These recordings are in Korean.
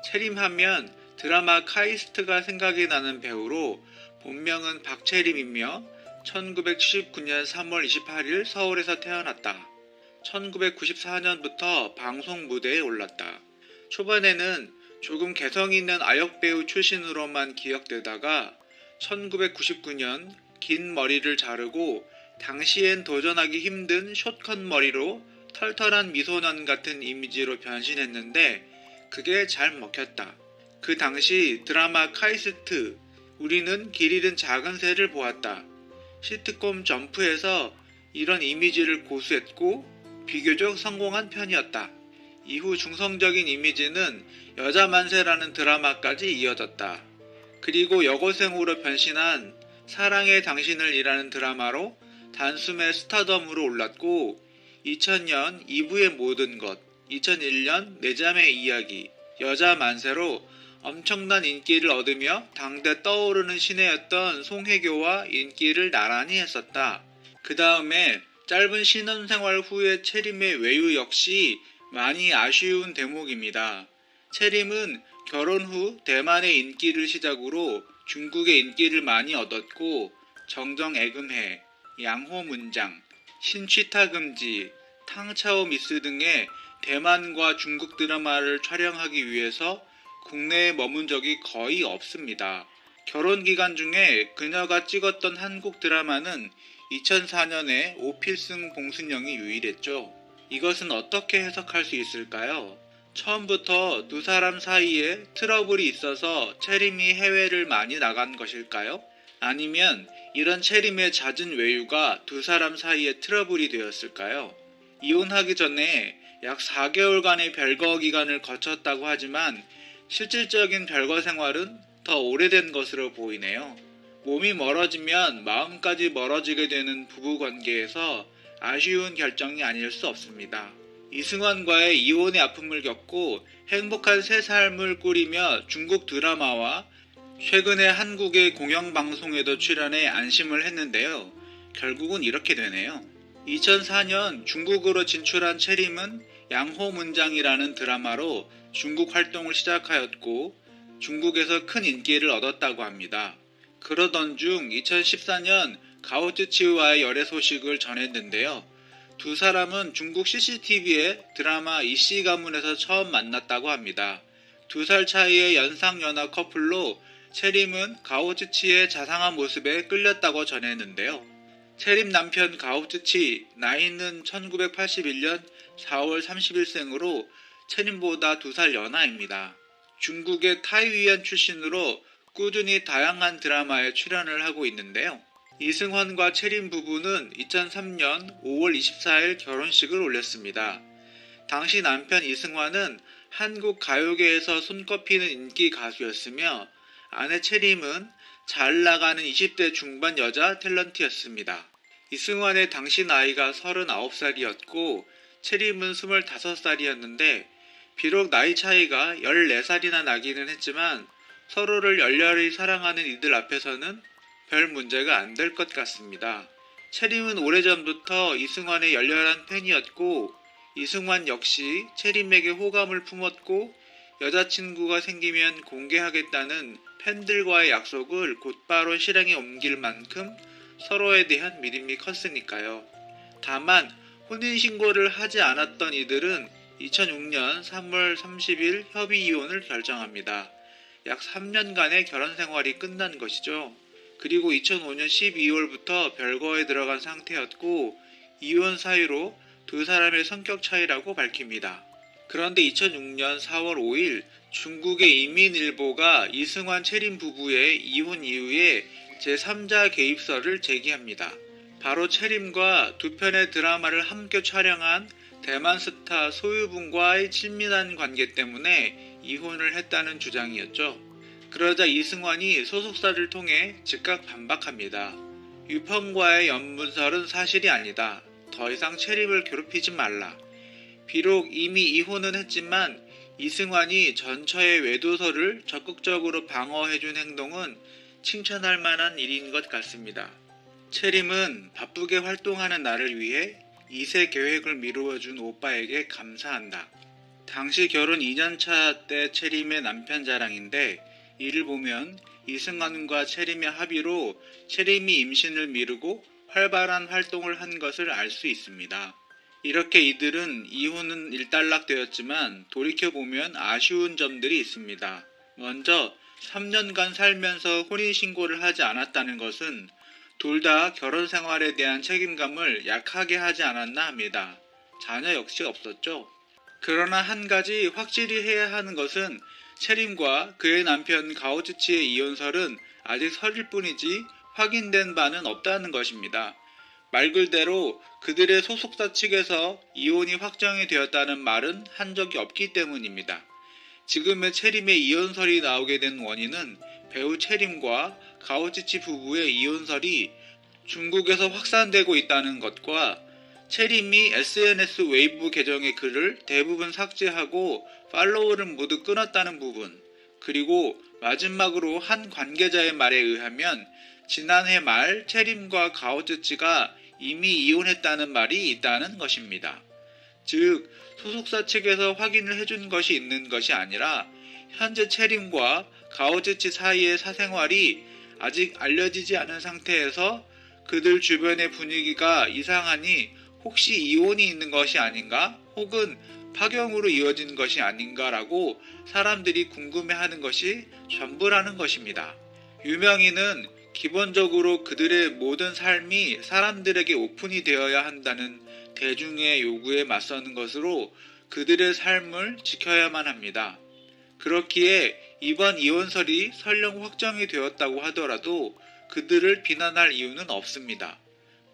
채림하면 드라마 카이스트가 생각이 나는 배우로 본명은 박채림이며 1979년 3월 28일 서울에서 태어났다. 1994년부터 방송 무대에 올랐다. 초반에는 조금 개성 있는 아역배우 출신으로만 기억되다가 1999년 긴 머리를 자르고 당시엔 도전하기 힘든 숏컷 머리로 털털한 미소년 같은 이미지로 변신했는데 그게 잘 먹혔다. 그 당시 드라마 카이스트, 우리는 길 잃은 작은 새를 보았다. 시트콤 점프에서 이런 이미지를 고수했고 비교적 성공한 편이었다. 이후 중성적인 이미지는 여자 만세라는 드라마까지 이어졌다. 그리고 여고생으로 변신한 사랑의 당신을 이라는 드라마로 단숨에 스타덤으로 올랐고 2000년 2부의 모든 것, 2001년 내 잠의 이야기, 여자 만세로 엄청난 인기를 얻으며 당대 떠오르는 신예였던 송혜교와 인기를 나란히 했었다. 그 다음에 짧은 신혼생활 후의 채림의 외유 역시 많이 아쉬운 대목입니다. 채림은 결혼 후 대만의 인기를 시작으로 중국의 인기를 많이 얻었고 정정애금해, 양호문장, 신취타금지, 탕차오 미스 등의 대만과 중국 드라마를 촬영하기 위해서 국내에 머문 적이 거의 없습니다. 결혼 기간 중에 그녀가 찍었던 한국 드라마는 2004년에 오필승 봉순영이 유일했죠. 이것은 어떻게 해석할 수 있을까요? 처음부터 두 사람 사이에 트러블이 있어서 채림이 해외를 많이 나간 것일까요? 아니면 이런 채림의 잦은 외유가 두 사람 사이에 트러블이 되었을까요? 이혼하기 전에 약 4개월간의 별거 기간을 거쳤다고 하지만 실질적인 별거 생활은 더 오래된 것으로 보이네요. 몸이 멀어지면 마음까지 멀어지게 되는 부부관계에서 아쉬운 결정이 아닐 수 없습니다. 이승환과의 이혼의 아픔을 겪고 행복한 새 삶을 꾸리며 중국 드라마와 최근에 한국의 공영방송에도 출연해 안심을 했는데요. 결국은 이렇게 되네요. 2004년 중국으로 진출한 채림은 양호문장이라는 드라마로 중국 활동을 시작하였고 중국에서 큰 인기를 얻었다고 합니다. 그러던 중 2014년 가오즈치와의 열애 소식을 전했는데요. 두 사람은 중국 CCTV의 드라마 이씨 가문에서 처음 만났다고 합니다. 2살 차이의 연상연하 커플로 채림은 가오즈치의 자상한 모습에 끌렸다고 전했는데요. 채림 남편 가오즈치, 나이는 1981년 4월 30일생으로 채림보다 2살 연하입니다. 중국의 타이위안 출신으로 꾸준히 다양한 드라마에 출연을 하고 있는데요. 이승환과 채림 부부는 2003년 5월 24일 결혼식을 올렸습니다. 당시 남편 이승환은 한국 가요계에서 손꼽히는 인기 가수였으며 아내 채림은 잘 나가는 20대 중반 여자 탤런트였습니다. 이승환의 당시 나이가 39살이었고 채림은 25살이었는데 비록 나이 차이가 14살이나 나기는 했지만 서로를 열렬히 사랑하는 이들 앞에서는 별 문제가 안 될 것 같습니다. 채림은 오래전부터 이승환의 열렬한 팬이었고 이승환 역시 채림에게 호감을 품었고 여자친구가 생기면 공개하겠다는 팬들과의 약속을 곧바로 실행에 옮길 만큼 서로에 대한 믿음이 컸으니까요. 다만 혼인신고를 하지 않았던 이들은 2006년 3월 30일 협의 이혼을 결정합니다. 약 3년간의 결혼 생활이 끝난 것이죠. 그리고 2005년 12월부터 별거에 들어간 상태였고 이혼 사유로 두 사람의 성격 차이라고 밝힙니다. 그런데 2006년 4월 5일 중국의 인민일보가 이승환 채림 부부의 이혼 이후에 제3자 개입설을 제기합니다. 바로 채림과 두 편의 드라마를 함께 촬영한 대만 스타 소유분과의 친밀한 관계 때문에 이혼을 했다는 주장이었죠. 그러자 이승환이 소속사를 통해 즉각 반박합니다. 유펑과의 연문설은 사실이 아니다. 더 이상 채림을 괴롭히지 말라. 비록 이미 이혼은 했지만 이승환이 전처의 외도설을 적극적으로 방어해준 행동은 칭찬할 만한 일인 것 같습니다. 채림은 바쁘게 활동하는 나를 위해 2세 계획을 미루어준 오빠에게 감사한다. 당시 결혼 2년차 때 채림의 남편 자랑인데, 이를 보면 이승환과 채림의 합의로 채림이 임신을 미루고 활발한 활동을 한 것을 알 수 있습니다. 이렇게 이들은 이혼은 일단락되었지만 돌이켜보면 아쉬운 점들이 있습니다. 먼저 3년간 살면서 혼인신고를 하지 않았다는 것은 둘 다 결혼 생활에 대한 책임감을 약하게 하지 않았나 합니다. 자녀 역시 없었죠. 그러나 한 가지 확실히 해야 하는 것은 채림과 그의 남편 가오즈치의 이혼설은 아직 설일 뿐이지 확인된 바는 없다는 것입니다. 말 그대로 그들의 소속사 측에서 이혼이 확정이 되었다는 말은 한 적이 없기 때문입니다. 지금의 채림의 이혼설이 나오게 된 원인은 배우 채림과 가오즈치 부부의 이혼설이 중국에서 확산되고 있다는 것과 채림이 SNS 웨이브 계정의 글을 대부분 삭제하고 팔로워를 모두 끊었다는 부분, 그리고 마지막으로 한 관계자의 말에 의하면 지난해 말 채림과 가오즈치가 이미 이혼했다는 말이 있다는 것입니다. 즉, 소속사 측에서 확인을 해준 것이 있는 것이 아니라 현재 채림과 가오즈치 사이의 사생활이 아직 알려지지 않은 상태에서 그들 주변의 분위기가 이상하니 혹시 이혼이 있는 것이 아닌가 혹은 파경으로 이어진 것이 아닌가라고 사람들이 궁금해하는 것이 전부라는 것입니다. 유명인은 기본적으로 그들의 모든 삶이 사람들에게 오픈이 되어야 한다는 대중의 요구에 맞서는 것으로 그들의 삶을 지켜야만 합니다. 그렇기에 이번 이혼설이 설령 확정이 되었다고 하더라도 그들을 비난할 이유는 없습니다.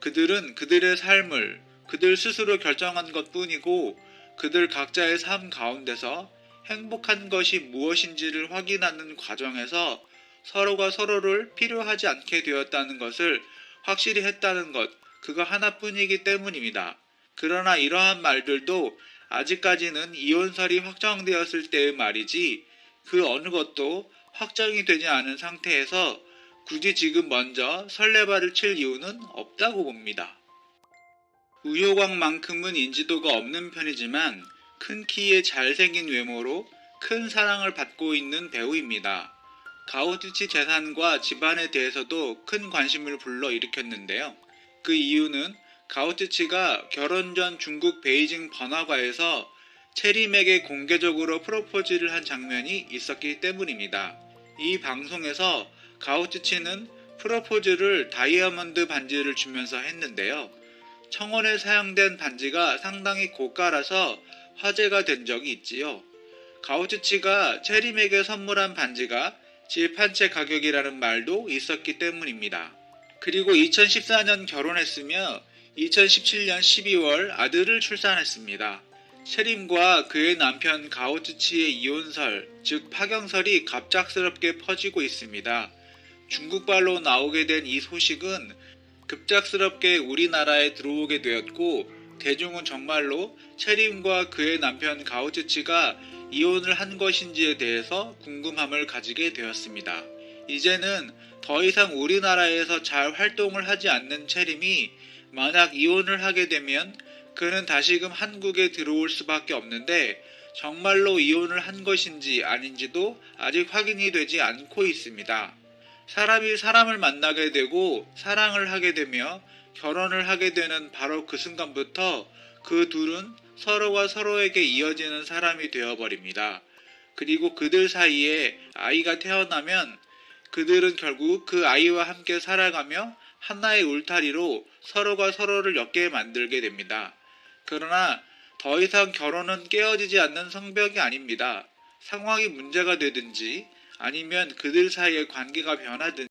그들은 그들의 삶을 그들 스스로 결정한 것뿐이고 그들 각자의 삶 가운데서 행복한 것이 무엇인지를 확인하는 과정에서 서로가 서로를 필요하지 않게 되었다는 것을 확실히 했다는 것, 그거 하나뿐이기 때문입니다. 그러나 이러한 말들도 아직까지는 이혼설이 확정되었을 때의 말이지 그 어느 것도 확정이 되지 않은 상태에서 굳이 지금 먼저 설레발을 칠 이유는 없다고 봅니다. 우효광만큼은 인지도가 없는 편이지만 큰 키에 잘생긴 외모로 큰 사랑을 받고 있는 배우입니다. 가오즈치 재산과 집안에 대해서도 큰 관심을 불러일으켰는데요. 그 이유는 가오즈치가 결혼 전 중국 베이징 번화가에서 채림에게 공개적으로 프로포즈를 한 장면이 있었기 때문입니다. 이 방송에서 가오즈치는 프로포즈를 다이아몬드 반지를 주면서 했는데요. 청혼에 사용된 반지가 상당히 고가라서 화제가 된 적이 있지요. 가오즈치가 채림에게 선물한 반지가 집 한 채 가격이라는 말도 있었기 때문입니다. 그리고 2014년 결혼했으며 2017년 12월 아들을 출산했습니다. 채림과 그의 남편 가오즈치의 이혼설, 즉 파경설이 갑작스럽게 퍼지고 있습니다. 중국발로 나오게 된 이 소식은 급작스럽게 우리나라에 들어오게 되었고 대중은 정말로 채림과 그의 남편 가오즈치가 이혼을 한 것인지에 대해서 궁금함을 가지게 되었습니다. 이제는 더 이상 우리나라에서 잘 활동을 하지 않는 채림이 만약 이혼을 하게 되면 그는 다시금 한국에 들어올 수밖에 없는데 정말로 이혼을 한 것인지 아닌지도 아직 확인이 되지 않고 있습니다. 사람이 사람을 만나게 되고 사랑을 하게 되며 결혼을 하게 되는 바로 그 순간부터 그 둘은 서로가 서로에게 이어지는 사람이 되어버립니다. 그리고 그들 사이에 아이가 태어나면 그들은 결국 그 아이와 함께 살아가며 하나의 울타리로 서로가 서로를 엮게 만들게 됩니다. 그러나 더 이상 결혼은 깨어지지 않는 성벽이 아닙니다. 상황이 문제가 되든지 아니면 그들 사이의 관계가 변하든지